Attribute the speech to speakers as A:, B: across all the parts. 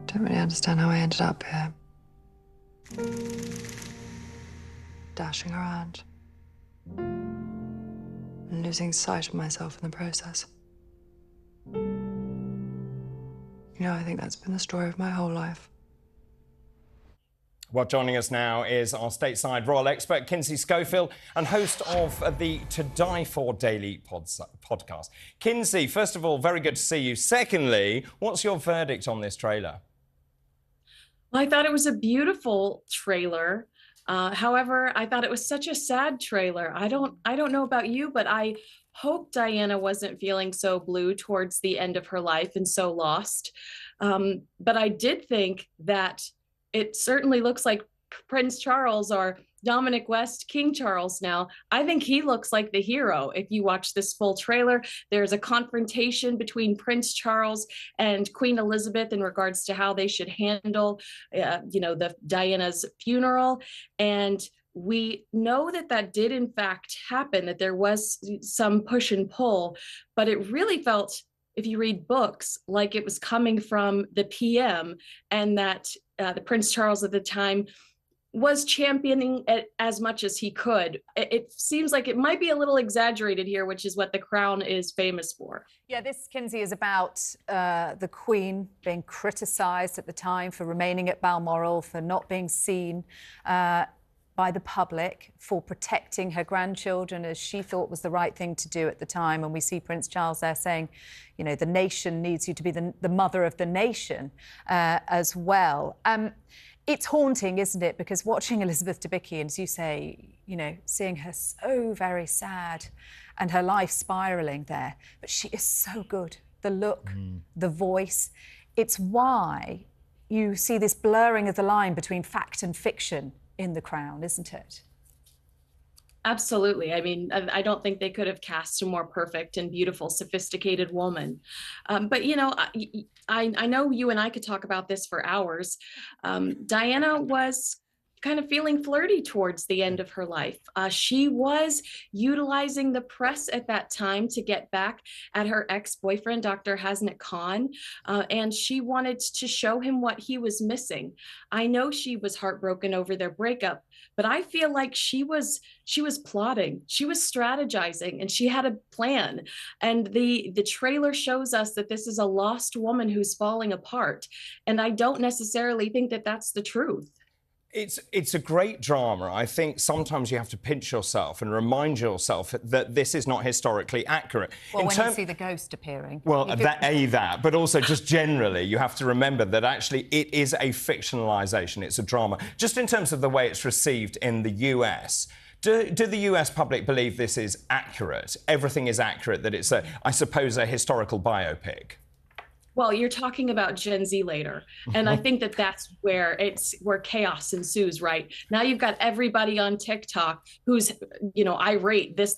A: Don't really understand how I ended up here. Dashing around. And losing sight of myself in the process. You know, I think that's been the story of my whole life.
B: Well, joining us now is our stateside royal expert, Kinsey Schofield, and host of the To Die For Daily podcast. Kinsey, first of all, very good to see you. Secondly, what's your verdict on this trailer?
C: Well, I thought it was a beautiful trailer. However, I thought it was such a sad trailer. I don't know about you, but I hope Diana wasn't feeling so blue towards the end of her life and so lost. But I did think that it certainly looks like Prince Charles, or Dominic West, King Charles now. I think he looks like the hero. If you watch this full trailer, there's a confrontation between Prince Charles and Queen Elizabeth in regards to how they should handle, the Diana's funeral. And we know that that did in fact happen, that there was some push and pull, but it really felt, if you read books, like it was coming from the PM, and that the Prince Charles at the time was championing it as much as he could. It seems like it might be a little exaggerated here, which is what The Crown is famous for.
D: Yeah, this, Kinsey, is about the Queen being criticised at the time for remaining at Balmoral, for not being seen by the public, for protecting her grandchildren, as she thought was the right thing to do at the time. And we see Prince Charles there saying, you know, the nation needs you to be the mother of the nation as well. It's haunting, isn't it? Because watching Elizabeth Debicki, and as you say, you know, seeing her so very sad and her life spiralling there, but she is so good. The look, the voice. It's why you see this blurring of the line between fact and fiction in The Crown, isn't it?
C: Absolutely. I mean, I don't think they could have cast a more perfect and beautiful, sophisticated woman. But, you know, I know you and I could talk about this for hours. Diana was kind of feeling flirty towards the end of her life. She was utilizing the press at that time to get back at her ex-boyfriend, Dr. Hasnat Khan, and she wanted to show him what he was missing. I know she was heartbroken over their breakup, but I feel like she was plotting, she was strategizing, and she had a plan. And the trailer shows us that this is a lost woman who's falling apart. And I don't necessarily think that that's the truth.
B: It's a great drama. I think sometimes you have to pinch yourself and remind yourself that this is not historically accurate.
D: Well, when you see the ghost appearing.
B: Well, that, but also just generally, you have to remember that actually it is a fictionalisation. It's a drama. Just in terms of the way it's received in the US, do the US public believe this is accurate? Everything is accurate, that it's, I suppose, a historical biopic?
C: Well, you're talking about Gen Z later, and I think that that's where chaos ensues, right? Now you've got everybody on TikTok who's, you know, irate. This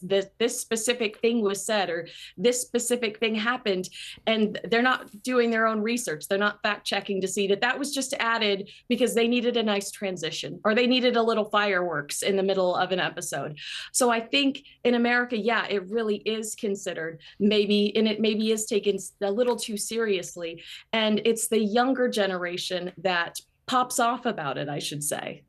C: specific thing was said, or this specific thing happened, and they're not doing their own research. They're not fact checking to see that that was just added because they needed a nice transition, or they needed a little fireworks in the middle of an episode. So I think in America, yeah, it really is considered maybe, and it maybe is taken a little too seriously. And it's the younger generation that pops off about it, I should say.